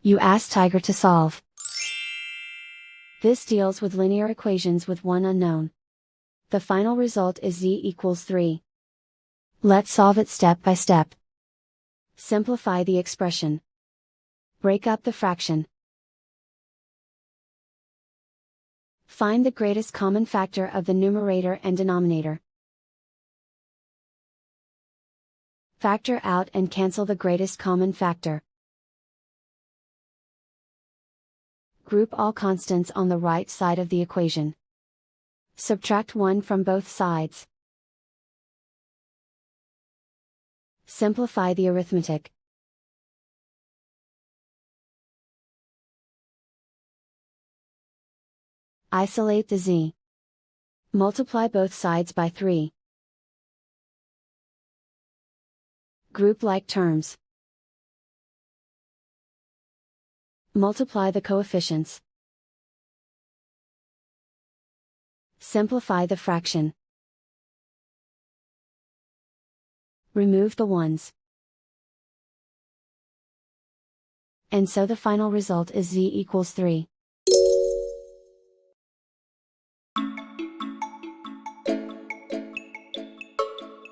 You ask Tiger to solve. This deals with linear equations with one unknown. The final result is z=3. Let's solve it step by step. Simplify the expression. Break up the fraction. Find the greatest common factor of the numerator and denominator. Factor out and cancel the greatest common factor. Group all constants on the right side of the equation. Subtract 1 from both sides. Simplify the arithmetic. Isolate the z. Multiply both sides by 3. Group like terms. Multiply the coefficients. Simplify the fraction. Remove the ones. And so the final result is z=3.